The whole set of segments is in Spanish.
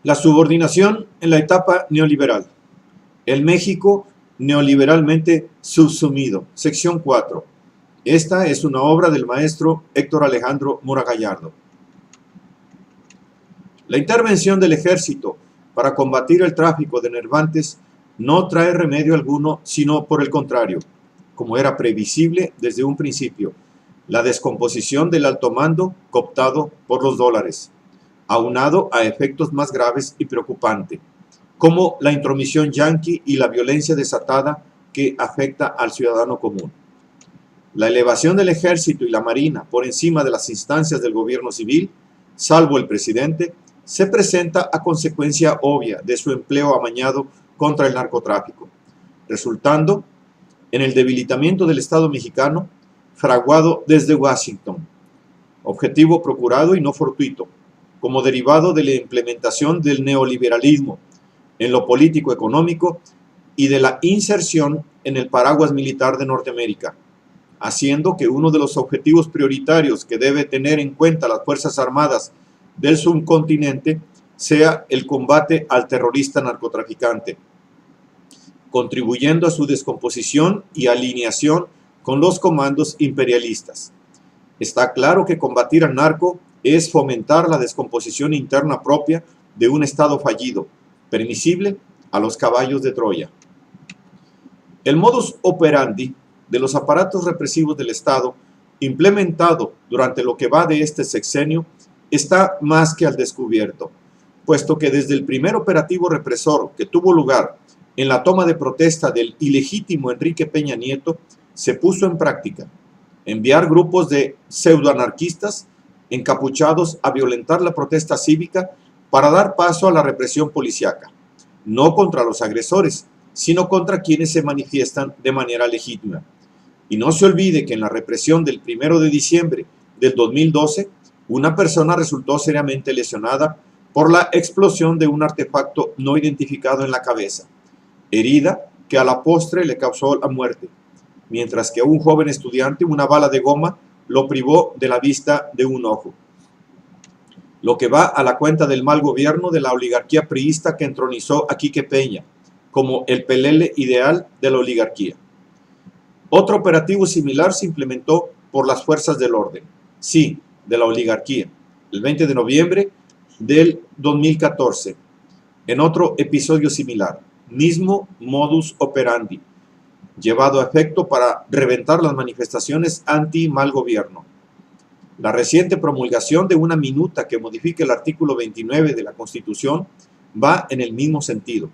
La subordinación en la etapa neoliberal. El México neoliberalmente subsumido. Sección 4. Esta es una obra del maestro Héctor Alejandro Mora Gallardo. La intervención del ejército para combatir el tráfico de enervantes no trae remedio alguno, sino por el contrario, como era previsible desde un principio, la descomposición del alto mando cooptado por los dólares, aunado a efectos más graves y preocupantes, como la intromisión yanqui y la violencia desatada que afecta al ciudadano común. La elevación del ejército y la marina por encima de las instancias del gobierno civil, salvo el presidente, se presenta a consecuencia obvia de su empleo amañado contra el narcotráfico, resultando en el debilitamiento del Estado mexicano fraguado desde Washington, objetivo procurado y no fortuito, como derivado de la implementación del neoliberalismo en lo político-económico y de la inserción en el paraguas militar de Norteamérica, haciendo que uno de los objetivos prioritarios que debe tener en cuenta las Fuerzas Armadas del subcontinente sea el combate al terrorista narcotraficante, contribuyendo a su descomposición y alineación con los comandos imperialistas. Está claro que combatir al narco es fomentar la descomposición interna propia de un Estado fallido, permisible a los caballos de Troya. El modus operandi de los aparatos represivos del Estado, implementado durante lo que va de este sexenio, está más que al descubierto, puesto que desde el primer operativo represor que tuvo lugar en la toma de protesta del ilegítimo Enrique Peña Nieto, se puso en práctica enviar grupos de pseudoanarquistas encapuchados a violentar la protesta cívica para dar paso a la represión policíaca, no contra los agresores, sino contra quienes se manifiestan de manera legítima. Y no se olvide que en la represión del 1 de diciembre del 2012, una persona resultó seriamente lesionada por la explosión de un artefacto no identificado en la cabeza, herida que a la postre le causó la muerte, mientras que a un joven estudiante una bala de goma lo privó de la vista de un ojo. Lo que va a la cuenta del mal gobierno de la oligarquía priista que entronizó a Quique Peña como el pelele ideal de la oligarquía. Otro operativo similar se implementó por las fuerzas del orden, sí, de la oligarquía, el 20 de noviembre del 2014, en otro episodio similar, mismo modus operandi, llevado a efecto para reventar las manifestaciones anti-mal gobierno. La reciente promulgación de una minuta que modifique el artículo 29 de la Constitución va en el mismo sentido.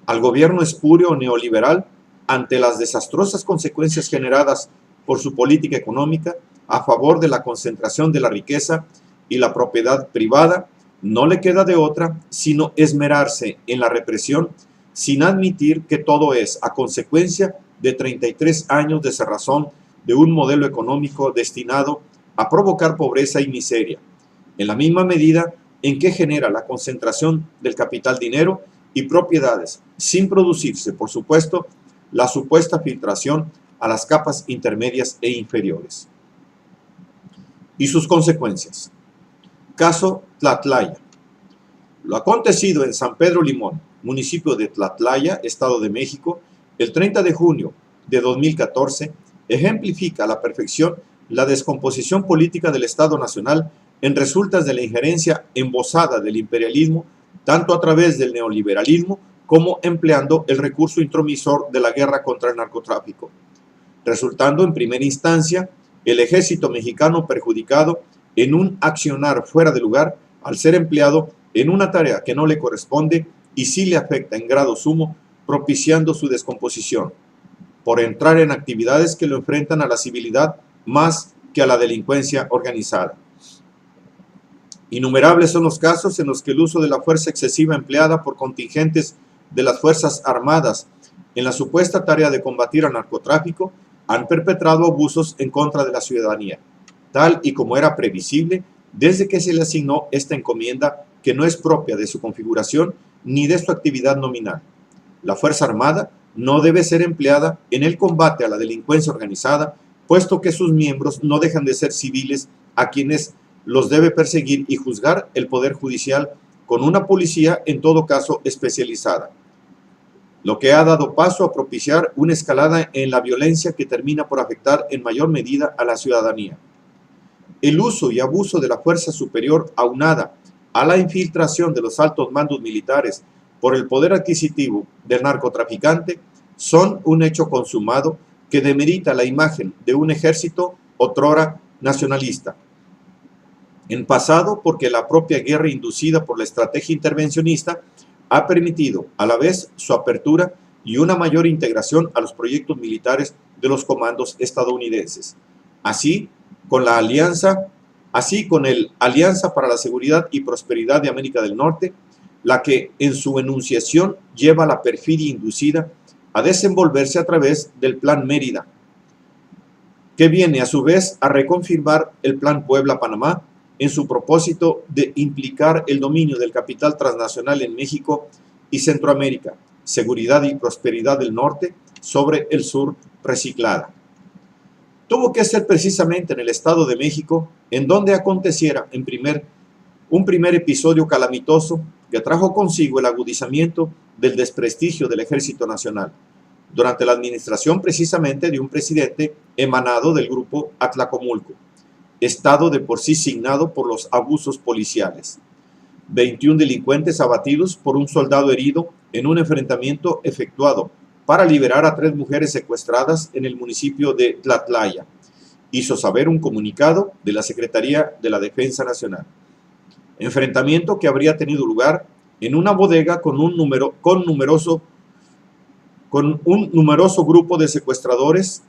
Al gobierno espurio neoliberal, ante las desastrosas consecuencias generadas por su política económica a favor de la concentración de la riqueza y la propiedad privada, no le queda de otra sino esmerarse en la represión sin admitir que todo es a consecuencia de 33 años de cerrazón de un modelo económico destinado a provocar pobreza y miseria, en la misma medida en que genera la concentración del capital dinero y propiedades, sin producirse, por supuesto, la supuesta filtración a las capas intermedias e inferiores. Y sus consecuencias. Caso Tlatlaya. Lo acontecido en San Pedro Limón, municipio de Tlatlaya, Estado de México, el 30 de junio de 2014, ejemplifica a la perfección la descomposición política del Estado Nacional en resultas de la injerencia embosada del imperialismo, tanto a través del neoliberalismo como empleando el recurso intromisor de la guerra contra el narcotráfico, resultando en primera instancia el ejército mexicano perjudicado en un accionar fuera de lugar al ser empleado en una tarea que no le corresponde y sí le afecta en grado sumo, propiciando su descomposición, por entrar en actividades que lo enfrentan a la civilidad más que a la delincuencia organizada. Innumerables son los casos en los que el uso de la fuerza excesiva empleada por contingentes de las Fuerzas Armadas en la supuesta tarea de combatir al narcotráfico han perpetrado abusos en contra de la ciudadanía, tal y como era previsible desde que se le asignó esta encomienda que no es propia de su configuración ni de su actividad nominal. La Fuerza Armada no debe ser empleada en el combate a la delincuencia organizada, puesto que sus miembros no dejan de ser civiles a quienes los debe perseguir y juzgar el Poder Judicial con una policía en todo caso especializada, lo que ha dado paso a propiciar una escalada en la violencia que termina por afectar en mayor medida a la ciudadanía. El uso y abuso de la fuerza superior aunada a la infiltración de los altos mandos militares por el poder adquisitivo del narcotraficante son un hecho consumado que demerita la imagen de un ejército otrora nacionalista. En pasado, porque la propia guerra inducida por la estrategia intervencionista ha permitido a la vez su apertura y una mayor integración a los proyectos militares de los comandos estadounidenses. Así, con el Alianza para la Seguridad y Prosperidad de América del Norte, la que en su enunciación lleva la perfidia inducida a desenvolverse a través del Plan Mérida, que viene a su vez a reconfirmar el Plan Puebla-Panamá en su propósito de implicar el dominio del capital transnacional en México y Centroamérica, seguridad y prosperidad del norte sobre el sur reciclada. Tuvo que ser precisamente en el Estado de México en donde aconteciera un primer episodio calamitoso que trajo consigo el agudizamiento del desprestigio del Ejército Nacional, durante la administración precisamente de un presidente emanado del grupo Atlacomulco, estado de por sí signado por los abusos policiales. 21 delincuentes abatidos por un soldado herido en un enfrentamiento efectuado para liberar a 3 mujeres secuestradas en el municipio de Tlatlaya, hizo saber un comunicado de la Secretaría de la Defensa Nacional. Enfrentamiento que habría tenido lugar en una bodega con un numeroso grupo de secuestradores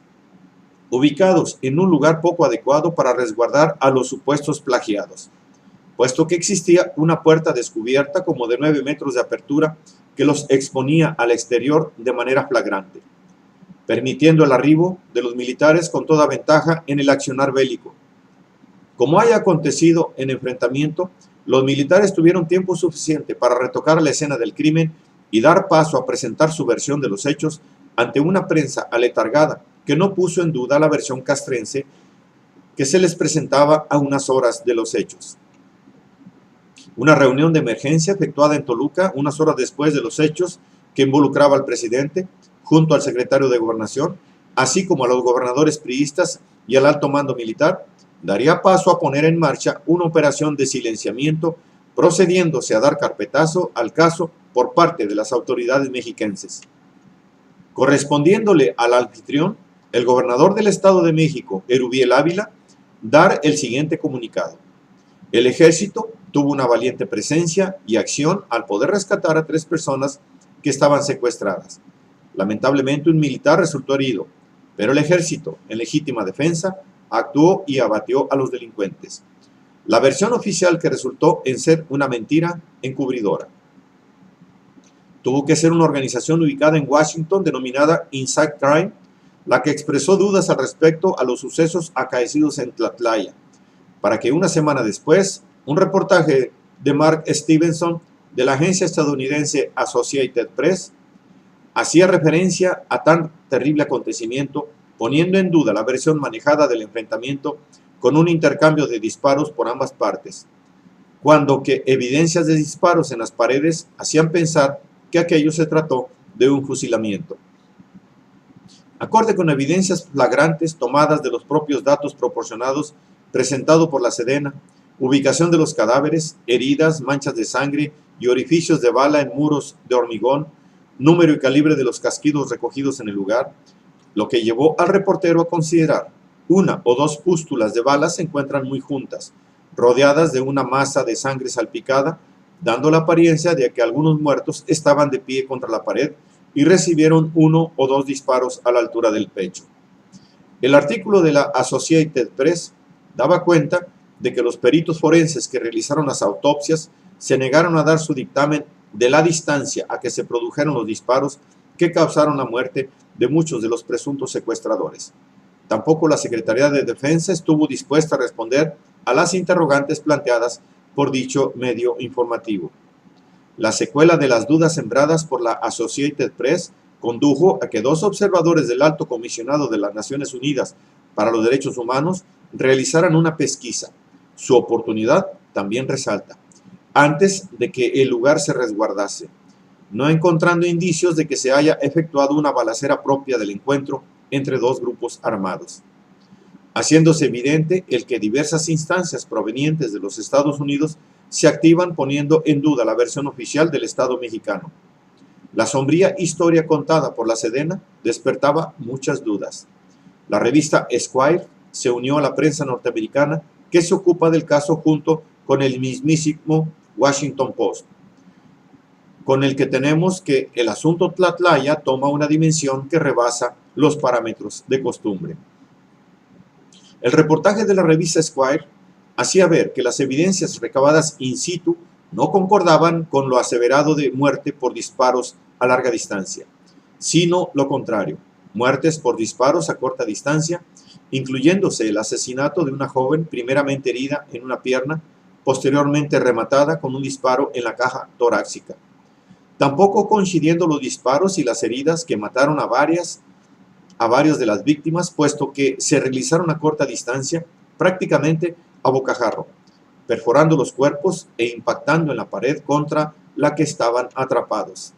ubicados en un lugar poco adecuado para resguardar a los supuestos plagiados, puesto que existía una puerta descubierta como de 9 metros de apertura que los exponía al exterior de manera flagrante, permitiendo el arribo de los militares con toda ventaja en el accionar bélico. Como haya acontecido en enfrentamiento, los militares tuvieron tiempo suficiente para retocar la escena del crimen y dar paso a presentar su versión de los hechos ante una prensa aletargada que no puso en duda la versión castrense que se les presentaba a unas horas de los hechos. Una reunión de emergencia efectuada en Toluca unas horas después de los hechos, que involucraba al presidente junto al secretario de Gobernación, así como a los gobernadores priistas y al alto mando militar, daría paso a poner en marcha una operación de silenciamiento, procediéndose a dar carpetazo al caso por parte de las autoridades mexiquenses. Correspondiéndole al anfitrión, el gobernador del Estado de México, Erubiel Ávila, dar el siguiente comunicado. El ejército tuvo una valiente presencia y acción al poder rescatar a 3 personas que estaban secuestradas. Lamentablemente un militar resultó herido, pero el ejército, en legítima defensa, actuó y abatió a los delincuentes. La versión oficial que resultó en ser una mentira encubridora. Tuvo que ser una organización ubicada en Washington denominada Inside Crime, la que expresó dudas al respecto a los sucesos acaecidos en Tlatlaya, para que una semana después, un reportaje de Mark Stevenson de la agencia estadounidense Associated Press hacía referencia a tan terrible acontecimiento, poniendo en duda la versión manejada del enfrentamiento con un intercambio de disparos por ambas partes, cuando que evidencias de disparos en las paredes hacían pensar que aquello se trató de un fusilamiento. Acorde con evidencias flagrantes tomadas de los propios datos proporcionados presentado por la Sedena, ubicación de los cadáveres, heridas, manchas de sangre y orificios de bala en muros de hormigón, número y calibre de los casquillos recogidos en el lugar, lo que llevó al reportero a considerar 1 o 2 pústulas de balas se encuentran muy juntas, rodeadas de una masa de sangre salpicada, dando la apariencia de que algunos muertos estaban de pie contra la pared y recibieron 1 o 2 disparos a la altura del pecho. El artículo de la Associated Press daba cuenta de que los peritos forenses que realizaron las autopsias se negaron a dar su dictamen de la distancia a que se produjeron los disparos que causaron la muerte de muchos de los presuntos secuestradores. Tampoco la Secretaría de Defensa estuvo dispuesta a responder a las interrogantes planteadas por dicho medio informativo. La secuela de las dudas sembradas por la Associated Press condujo a que 2 observadores del Alto Comisionado de las Naciones Unidas para los Derechos Humanos realizaran una pesquisa. Su oportunidad también resalta. antes de que el lugar se resguardase, no encontrando indicios de que se haya efectuado una balacera propia del encuentro entre dos grupos armados, haciéndose evidente el que diversas instancias provenientes de los Estados Unidos se activan poniendo en duda la versión oficial del Estado mexicano. La sombría historia contada por la Sedena despertaba muchas dudas. La revista Esquire se unió a la prensa norteamericana que se ocupa del caso junto con el mismísimo Washington Post, con el que tenemos que el asunto Tlatlaya toma una dimensión que rebasa los parámetros de costumbre. El reportaje de la revista Esquire hacía ver que las evidencias recabadas in situ no concordaban con lo aseverado de muerte por disparos a larga distancia, sino lo contrario, muertes por disparos a corta distancia, incluyéndose el asesinato de una joven primeramente herida en una pierna, posteriormente rematada con un disparo en la caja torácica. Tampoco coincidiendo los disparos y las heridas que mataron a varios de las víctimas, puesto que se realizaron a corta distancia, prácticamente a bocajarro, perforando los cuerpos e impactando en la pared contra la que estaban atrapados.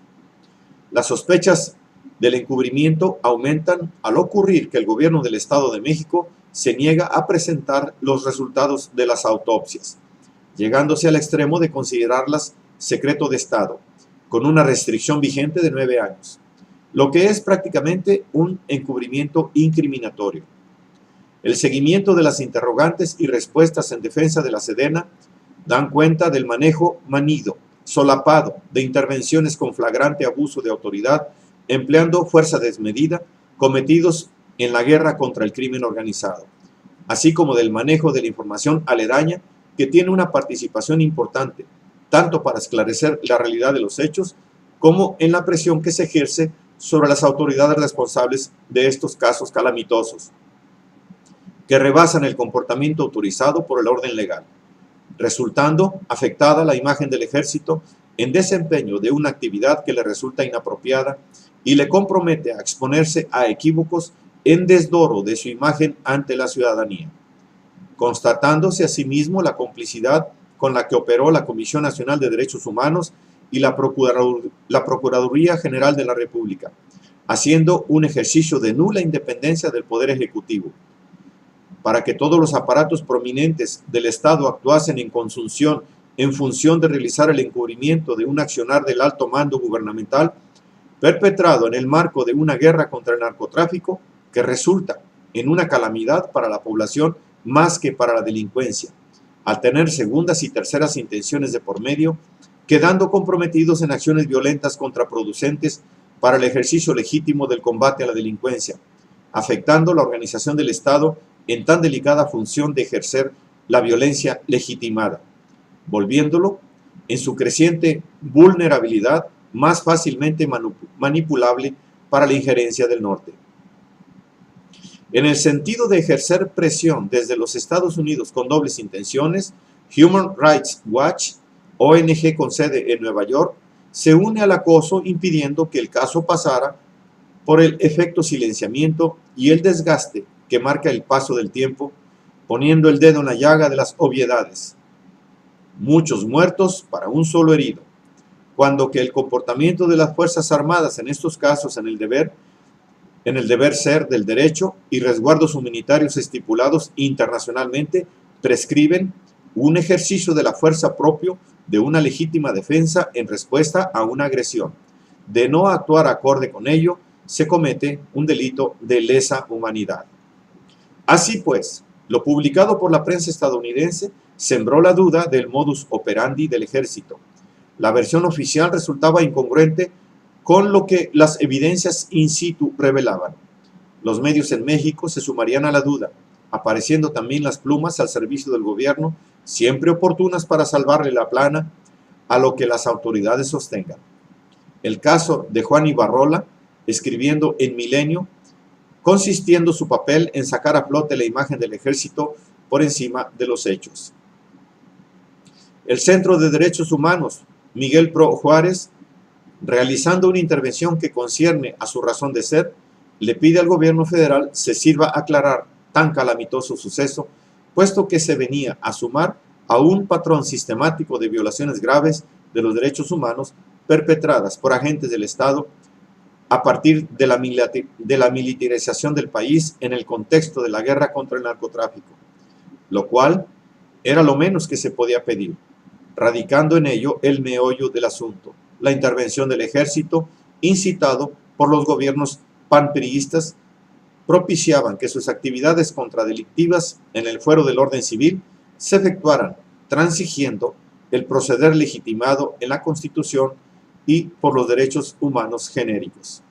Las sospechas del encubrimiento aumentan al ocurrir que el gobierno del Estado de México se niega a presentar los resultados de las autopsias, llegándose al extremo de considerarlas secreto de Estado, con una restricción vigente de 9 años, lo que es prácticamente un encubrimiento incriminatorio. El seguimiento de las interrogantes y respuestas en defensa de la Sedena dan cuenta del manejo manido, solapado, de intervenciones con flagrante abuso de autoridad, empleando fuerza desmedida, cometidos en la guerra contra el crimen organizado, así como del manejo de la información aledaña que tiene una participación importante, tanto para esclarecer la realidad de los hechos, como en la presión que se ejerce sobre las autoridades responsables de estos casos calamitosos, que rebasan el comportamiento autorizado por el orden legal, resultando afectada la imagen del ejército en desempeño de una actividad que le resulta inapropiada y le compromete a exponerse a equívocos en desdoro de su imagen ante la ciudadanía, constatándose asimismo la complicidad con la que operó la Comisión Nacional de Derechos Humanos y la Procuraduría General de la República, haciendo un ejercicio de nula independencia del Poder Ejecutivo, para que todos los aparatos prominentes del Estado actuasen en función de realizar el encubrimiento de un accionar del alto mando gubernamental perpetrado en el marco de una guerra contra el narcotráfico que resulta en una calamidad para la población más que para la delincuencia, al tener segundas y terceras intenciones de por medio, quedando comprometidos en acciones violentas contraproducentes para el ejercicio legítimo del combate a la delincuencia, afectando la organización del Estado en tan delicada función de ejercer la violencia legitimada, volviéndolo, en su creciente vulnerabilidad, más fácilmente manipulable para la injerencia del norte. En el sentido de ejercer presión desde los Estados Unidos con dobles intenciones, Human Rights Watch, ONG con sede en Nueva York, se une al acoso impidiendo que el caso pasara por el efecto silenciamiento y el desgaste que marca el paso del tiempo, poniendo el dedo en la llaga de las obviedades. Muchos muertos para un solo herido, cuando que el comportamiento de las Fuerzas Armadas en estos casos en el deber ser del derecho y resguardos humanitarios estipulados internacionalmente prescriben un ejercicio de la fuerza propio de una legítima defensa en respuesta a una agresión. De no actuar acorde con ello, se comete un delito de lesa humanidad. Así pues, lo publicado por la prensa estadounidense sembró la duda del modus operandi del ejército. La versión oficial resultaba incongruente con lo que las evidencias in situ revelaban. Los medios en México se sumarían a la duda, apareciendo también las plumas al servicio del gobierno, siempre oportunas para salvarle la plana a lo que las autoridades sostengan. El caso de Juan Ibarrola, escribiendo en Milenio, consistiendo su papel en sacar a flote la imagen del ejército por encima de los hechos. El Centro de Derechos Humanos, Miguel Pro Juárez, realizando una intervención que concierne a su razón de ser, le pide al gobierno federal se sirva aclarar tan calamitoso suceso, puesto que se venía a sumar a un patrón sistemático de violaciones graves de los derechos humanos perpetradas por agentes del Estado a partir de la militarización del país en el contexto de la guerra contra el narcotráfico, lo cual era lo menos que se podía pedir, radicando en ello el meollo del asunto, la intervención del ejército, incitado por los gobiernos panpriistas, propiciaban que sus actividades contradelictivas en el fuero del orden civil se efectuaran transigiendo el proceder legitimado en la Constitución y por los derechos humanos genéricos.